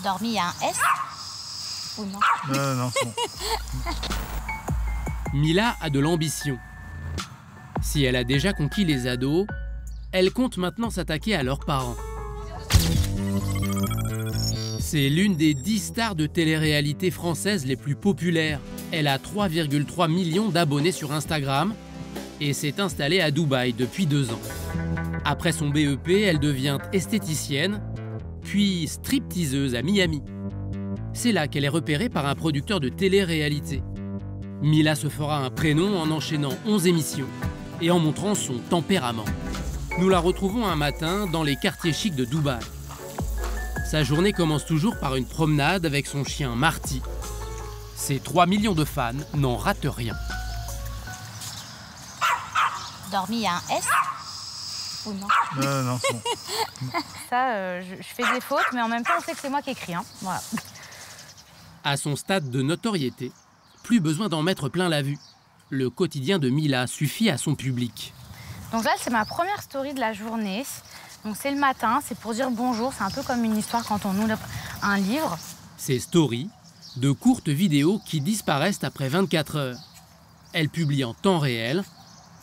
Dormi, il y a un S ou non? Non, c'est bon. Mila a de l'ambition. Si elle a déjà conquis les ados, elle compte maintenant s'attaquer à leurs parents. C'est l'une des 10 stars de télé-réalité françaises les plus populaires. Elle a 3,3 millions d'abonnés sur Instagram et s'est installée à Dubaï depuis 2 ans. Après son BEP, elle devient esthéticienne, puis stripteaseuse à Miami. C'est là qu'elle est repérée par un producteur de télé-réalité. Mila se fera un prénom en enchaînant 11 émissions et en montrant son tempérament. Nous la retrouvons un matin dans les quartiers chics de Dubaï. Sa journée commence toujours par une promenade avec son chien Marty. Ses 3 millions de fans n'en ratent rien. Dormi, il y a un S ou non? Non, c'est bon. Ça, je fais des fautes, mais en même temps, on sait que c'est moi qui écris. Hein. Voilà. À son stade de notoriété, plus besoin d'en mettre plein la vue. Le quotidien de Mila suffit à son public. Donc là, c'est ma première story de la journée. Donc c'est le matin, c'est pour dire bonjour. C'est un peu comme une histoire quand on ouvre un livre. Ces stories, de courtes vidéos qui disparaissent après 24 heures. Elle publie en temps réel.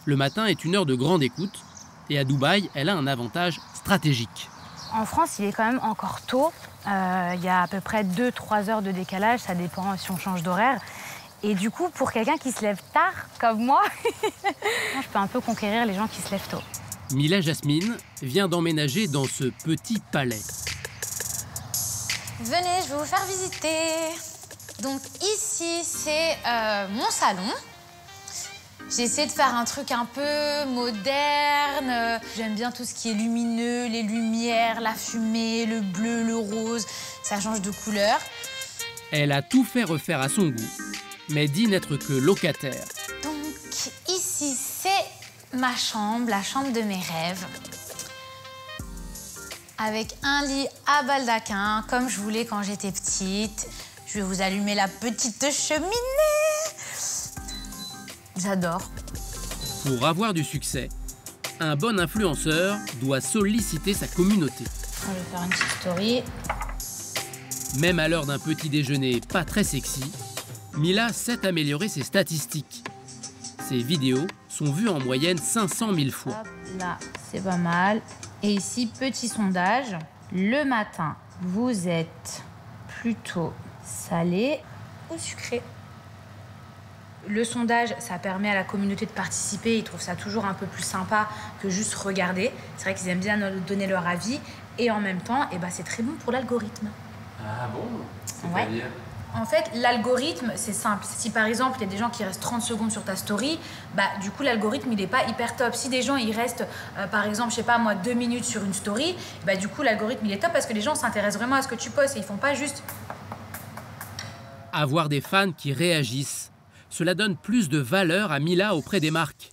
Le matin est une heure de grande écoute. Et à Dubaï, elle a un avantage stratégique. En France, il est quand même encore tôt. Il y a à peu près 2-3 heures de décalage. Ça dépend si on change d'horaire. Et du coup, pour quelqu'un qui se lève tard, comme moi, je peux un peu conquérir les gens qui se lèvent tôt. Mila Jasmine vient d'emménager dans ce petit palais. Venez, je vais vous faire visiter. Donc ici, c'est mon salon. J'ai essayé de faire un truc un peu moderne. J'aime bien tout ce qui est lumineux, les lumières, la fumée, le bleu, le rose. Ça change de couleur. Elle a tout fait refaire à son goût, mais dit n'être que locataire. Donc ici, c'est ma chambre, la chambre de mes rêves. Avec un lit à baldaquin, comme je voulais quand j'étais petite. Je vais vous allumer la petite cheminée. J'adore. Pour avoir du succès, un bon influenceur doit solliciter sa communauté. Je vais faire une petite story. Même à l'heure d'un petit déjeuner pas très sexy, Mila sait améliorer ses statistiques. Ses vidéos sont vues en moyenne 500 000 fois. Hop, là, c'est pas mal. Et ici, petit sondage. Le matin, vous êtes plutôt salé ou sucré? Le sondage, ça permet à la communauté de participer. Ils trouvent ça toujours un peu plus sympa que juste regarder. C'est vrai qu'ils aiment bien donner leur avis. Et en même temps, c'est très bon pour l'algorithme. Ah bon? C'est-à-dire ? En fait, l'algorithme, c'est simple. Si par exemple, il y a des gens qui restent 30 secondes sur ta story, du coup, l'algorithme, il n'est pas hyper top. Si des gens, ils restent, par exemple, je sais pas moi, 2 minutes sur une story, du coup, l'algorithme, il est top parce que les gens s'intéressent vraiment à ce que tu postes et ils font pas juste... Avoir des fans qui réagissent, cela donne plus de valeur à Mila auprès des marques.